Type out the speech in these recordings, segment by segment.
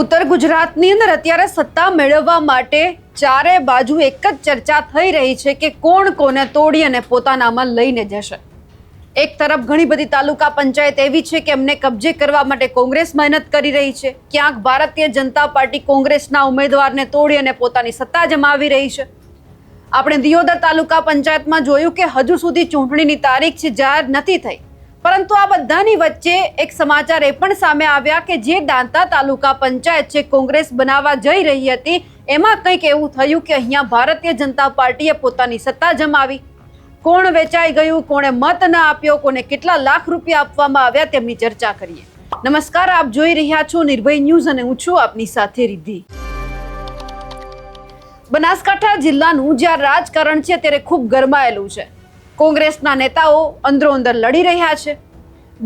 ઉત્તર ગુજરાતની અંદર અત્યારે સત્તા મેળવવા માટે ચારે બાજુ એક જ ચર્ચા થઈ રહી છે કે કોણ કોને તોડી અને પોતાનામાં લઈને જશે। એક તરફ ઘણી બધી તાલુકા પંચાયત એવી છે કે એમને કબજે કરવા માટે કોંગ્રેસ મહેનત કરી રહી છે, ક્યાંક ભારતીય જનતા પાર્ટી કોંગ્રેસના ઉમેદવારને તોડી અને પોતાની સત્તા જમાવી રહી છે। આપણે દિયોદર તાલુકા પંચાયતમાં જોયું કે હજુ સુધી ચૂંટણીની તારીખ છે જાહેર નથી થઈ, પરંતુ આ બધાની વચ્ચે એક સમાચાર એ પણ સામે આવ્યા કે જે દાંતા તાલુકા પંચાયત છે કોંગ્રેસ બનાવવા જઈ રહી હતી, એમાં કંઈક એવું થયું કે અહીંયા ભારતીય જનતા પાર્ટીએ પોતાની સત્તા જમાવી। કોણ વેચાઈ ગયું, કોણે મત ન આપ્યો, કોને કેટલા લાખ રૂપિયા આપવામાં આવ્યા તેમની ચર્ચા કરીએ। નમસ્કાર, આપ જોઈ રહ્યા છો નિર્ભય ન્યૂઝ અને હું છું આપની સાથે રિદ્ધિ। બનાસકાંઠા જિલ્લાનું જ્યાં રાજકારણ છે ત્યારે ખૂબ ગરમાયેલું છે। કોંગ્રેસના નેતાઓ અંદરો અંદર લડી રહ્યા છે।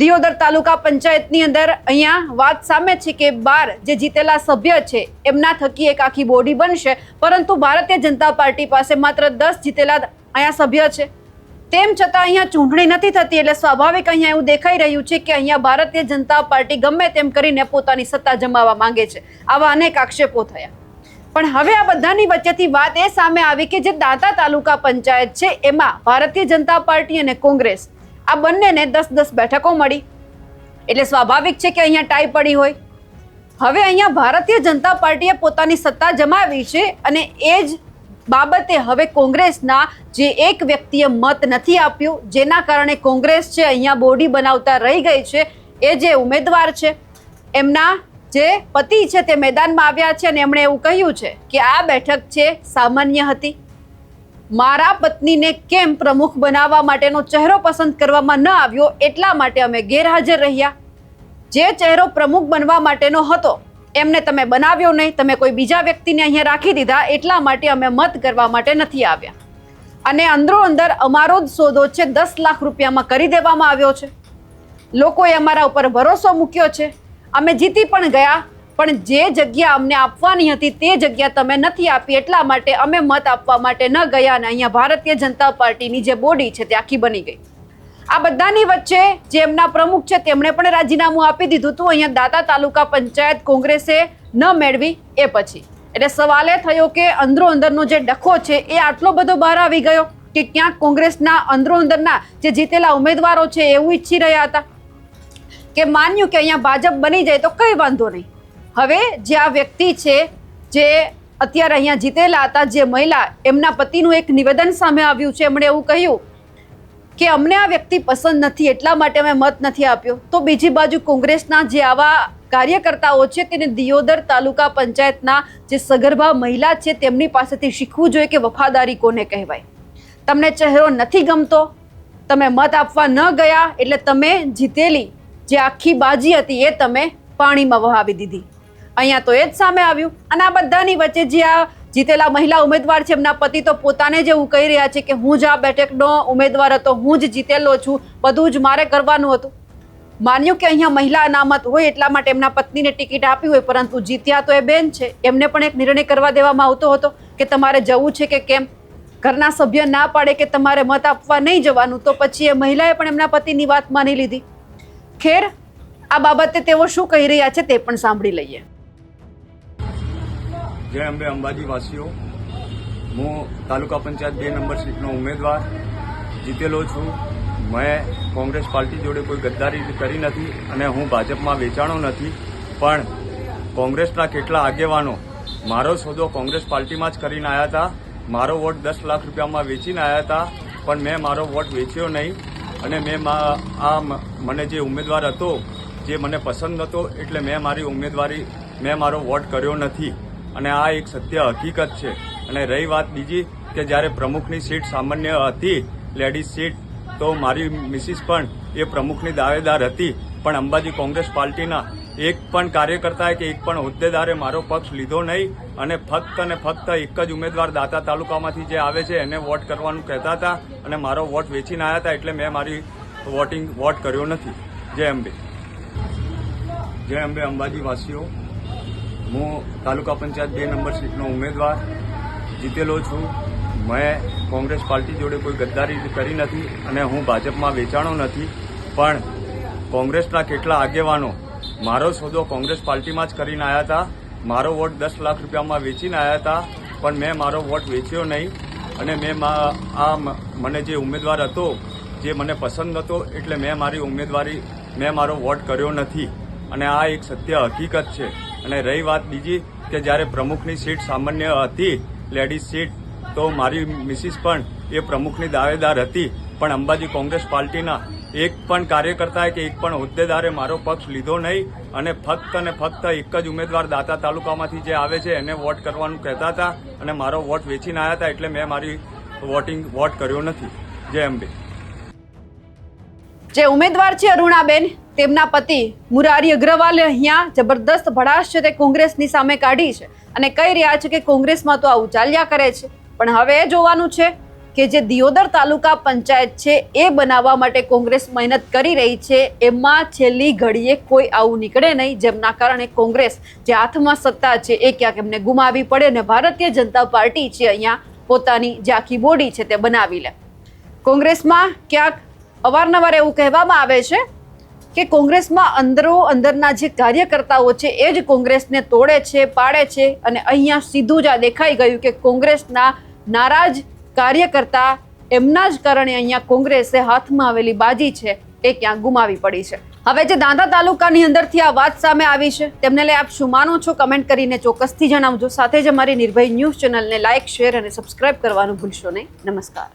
દિયોદર તાલુકા પંચાયતની અંદર અહીંયા વાત સામે છે કે 12 જે જીતેલા સભ્ય છે એમના થકી એક આખી બોડી બનશે, પરંતુ ભારતીય જનતા પાર્ટી પાસે માત્ર 10 જીતેલા અહીંયા સભ્ય છે। તેમ છતાં અહીંયા ચૂંટણી નથી થતી, એટલે સ્વાભાવિક અહીંયા એવું દેખાઈ રહ્યું છે કે અહીંયા ભારતીય જનતા પાર્ટી ગમે તેમ કરીને પોતાની સત્તા જમાવવા માંગે છે। આવા અનેક આક્ષેપો થયા, પણ હવે આ બધાની વચ્ચેથી વાત એ સામે આવી કે જે દાંતા તાલુકા પંચાયત છે એમાં ભારતીય જનતા પાર્ટી અને કોંગ્રેસ આ બંનેને 10-10 બેઠકો મળી, એટલે સ્વાભાવિક છે કે અહીંયા ટાઈ પડી હોય। હવે અહીંયા ભારતીય જનતા પાર્ટીએ પોતાની સત્તા જમાવી છે અને એ જ બાબતે હવે કોંગ્રેસના જે એક વ્યક્તિએ મત નથી આપ્યું, જેના કારણે કોંગ્રેસ છે અહીંયા બોડી બનાવતા રહી ગઈ છે। એ જે ઉમેદવાર છે એમના જે પતિ છે તે મેદાનમાં આવ્યા છે અને એમણે એવું કહ્યું છે કે આ બેઠક છે સામાન્ય હતી, મારા પત્નીને કેમ પ્રમુખ બનાવવા માટેનો ચહેરો પસંદ કરવામાં ન આવ્યો એટલા માટે અમે ગેરહાજર રહ્યા। જે ચહેરો પ્રમુખ બનવા માટેનો હતો એમને તમે બનાવ્યો નહીં, તમે કોઈ બીજા વ્યક્તિને અહીંયા રાખી દીધા, એટલા માટે અમે મત કરવા માટે નથી આવ્યા। અને અંદરો અંદર અમારો જ સોદો છે 10 લાખ રૂપિયામાં કરી દેવામાં આવ્યો છે। લોકોએ અમારા ઉપર ભરોસો મૂક્યો છે, અમે જીતી પણ ગયા, પણ જે જગ્યા અમને આપવાની હતી તે જગ્યા તમે નથી આપી, એટલા માટે અમે મત આપવા માટે ન ગયા અને અહીંયા ભારતીય જનતા પાર્ટીની જે બોડી છે તે આખી બની ગઈ। આ બધાની વચ્ચે જે એમના પ્રમુખ છે તેમણે પણ રાજીનામું આપી દીધું હતું અહીંયા દાંતા તાલુકા પંચાયત કોંગ્રેસે ન મેળવી એ પછી। એટલે સવાલ એ થયો કે અંદરો અંદરનો જે ડખો છે એ આટલો બધો બહાર આવી ગયો કે ક્યાંક કોંગ્રેસના અંદરો અંદરના જે જીતેલા ઉમેદવારો છે એવું ઈચ્છી રહ્યા હતા કે માન્યું કે અહીંયા ભાજપ બની જાય તો કંઈ વાંધો નહીં। હવે જે આ વ્યક્તિ છે જે અત્યારે અહીંયા જીતેલા હતા, જે મહિલા, એમના પતિનું એક નિવેદન સામે આવ્યું છે। એમણે એવું કહ્યું કે અમને આ વ્યક્તિ પસંદ નથી એટલા માટે અમે મત નથી આપ્યો। તો બીજી બાજુ કોંગ્રેસના જે આવા કાર્યકર્તાઓ છે તેને દિયોદર તાલુકા પંચાયતના જે સગર્ભા મહિલા છે તેમની પાસેથી શીખવું જોઈએ કે વફાદારી કોને કહેવાય। તમને ચહેરો નથી ગમતો, તમે મત આપવા ન ગયા, એટલે તમે જીતેલી જે આખી બાજી હતી એ તમે પાણીમાં વહાવી દીધી। અહીંયા તો એ જ સામે આવ્યું। અને આ બધાની વચ્ચે જે આ જીતેલા મહિલા ઉમેદવાર છે એમના પતિ તો પોતાને જ એવું કહી રહ્યા છે કે હું જ આ બેઠકનો ઉમેદવાર હતો, હું જ જીતેલો છું, બધું જ મારે કરવાનું હતું। માન્યું કે અહીંયા મહિલા અનામત હોય એટલા માટે એમના પત્નીને ટિકિટ આપી હોય, પરંતુ જીત્યા તો એ બેન છે, એમને પણ એક નિર્ણય કરવા દેવામાં આવતો હતો કે તમારે જવું છે કે કેમ। ઘરના સભ્ય ના પાડે કે તમારે મત આપવા નહીં જવાનું, તો પછી એ મહિલાએ પણ એમના પતિની વાત માની લીધી। ખેર, આ બાબતે તેઓ શું કહી રહ્યા છે તે પણ સાંભળી લઈએ। જય અંબે અંબાજી વાસીઓ, હું તાલુકા પંચાયત 2 નંબર સીટનો ઉમેદવાર જીતેલો છું। મેં કોંગ્રેસ પાર્ટી જોડે કોઈ ગદ્દારી કરી નથી અને હું ભાજપમાં વેચાણો નથી, પણ કોંગ્રેસના કેટલા આગેવાનો મારો સોદો કોંગ્રેસ પાર્ટીમાં જ કરીને આવ્યા હતા। મારો વોટ 10 લાખ રૂપિયામાં વેચીને આવ્યા હતા, પણ મેં મારો વોટ વેચ્યો નહીં અને મેં મને જે ઉમેદવાર હતો જે મને પસંદ હતો એટલે મેં મારો વોટ કર્યો નથી અને આ એક સત્ય હકીકત છે। અને રહી વાત બીજી કે જ્યારે પ્રમુખની સીટ સામાન્ય હતી, લેડીઝ સીટ, તો મારી મિસિસ પણ એ પ્રમુખની દાવેદાર હતી, પણ અંબાજી કોંગ્રેસ પાર્ટીના એક પણ કાર્યકર્તાએ કે એક પણ હોદ્દેદારે મારો પક્ષ લીધો નહીં અને ફક્ત ને ફક્ત એક જ ઉમેદવાર દાંતા તાલુકામાંથી જે આવે છે એને વોટ કરવાનું કહેતા હતા અને મારો વોટ વેચીને આવ્યા હતા, એટલે મેં મારી વોટ કર્યો નથી। જય અંબે, જય અંબે અંબાજી વાસીઓ, હું તાલુકા પંચાયત 2 નંબર સીટનો ઉમેદવાર જીતેલો છું। મેં કોંગ્રેસ પાર્ટી જોડે કોઈ ગદ્દારી કરી નથી અને હું ભાજપમાં વેચાણો નથી, પણ કોંગ્રેસના કેટલા આગેવાનો મારો સોદો કોંગ્રેસ પાર્ટીમાં જ કરીને આવ્યા હતા. મારો વોટ 10 લાખ રૂપિયામાં વેચીને આવ્યા હતા, પણ મેં મારો વોટ વેચ્યો નહીં. અને મને જે ઉમેદવાર હતો, જે મને પસંદ હતો, એટલે મેં મારો વોટ કર્યો નથી. અને આ એક સત્ય હકીકત છે. અને રહી વાત બીજી કે જ્યારે પ્રમુખની સીટ સામાન્ય હતી, લેડીઝ સીટ, તો મારી મિસિસ પણ એ પ્રમુખની દાવેદાર હતી. પણ અંબાજી કોંગ્રેસ પાર્ટીના એક પણ કાર્યકર્તાએ કે એક પણ હોદ્દેદારે મારો પક્ષ લીધો નહીં. અને ફક્ત એક જ ઉમેદવાર દાતા તાલુકામાંથી જે આવે છે એને વોટ કરવાનું કહેતા હતા, અને મારો વોટ વેચીને આવ્યા હતા. એટલે મેં મારી વોટ કર્યો નથી. જય અંબે. જે ઉમેદવાર છે અરુણાબેન, તેમના પતિ મુરારી અગ્રવાલે અહીંયા જબરદસ્ત ભડાશ છે તે કોંગ્રેસની સામે કાઢી છે અને કહી રહ્યા છે કે કોંગ્રેસમાં તો આવું ચાલ્યા કરે છે. પણ હવે એ જોવાનું છે કે જે દિયોદર તાલુકા પંચાયત છે એ બનાવવા માટે કોંગ્રેસ મહેનત કરી રહી છે, એમાં છેલ્લી ઘડીએ કોઈ આવું નીકળે નહીં જેમના કારણે કોંગ્રેસ જે હાથમાં સત્તા છે એ ક્યાંક એમને ગુમાવી પડે અને ભારતીય જનતા પાર્ટી છે અહીંયા પોતાની જે આખી બોડી છે તે બનાવી લે. કોંગ્રેસમાં ક્યાંક અવારનવાર એવું કહેવામાં આવે છે કે કોંગ્રેસમાં અંદરના જે કાર્યકર્તાઓ છે એ જ કોંગ્રેસને તોડે છે, પાડે છે. અને અહીંયા સીધું જ આ દેખાઈ ગયું કે કોંગ્રેસના નારાજ કાર્યકર્તા એમના જ કારણે અહીંયા કોંગ્રેસે હાથમાં આવેલી બાજી છે એ ક્યાંક ગુમાવી પડી છે. હવે જે દાંતા તાલુકાની અંદરથી આ વાત સામે આવી છે તેમને લઈ આપ શું માનો છો, કમેન્ટ કરીને ચોક્કસથી જણાવજો. સાથે જ અમારી નિર્ભય ન્યૂઝ ચેનલને લાઇક, શેર અને સબસ્ક્રાઇબ કરવાનું ભૂલશો નહીં. નમસ્કાર.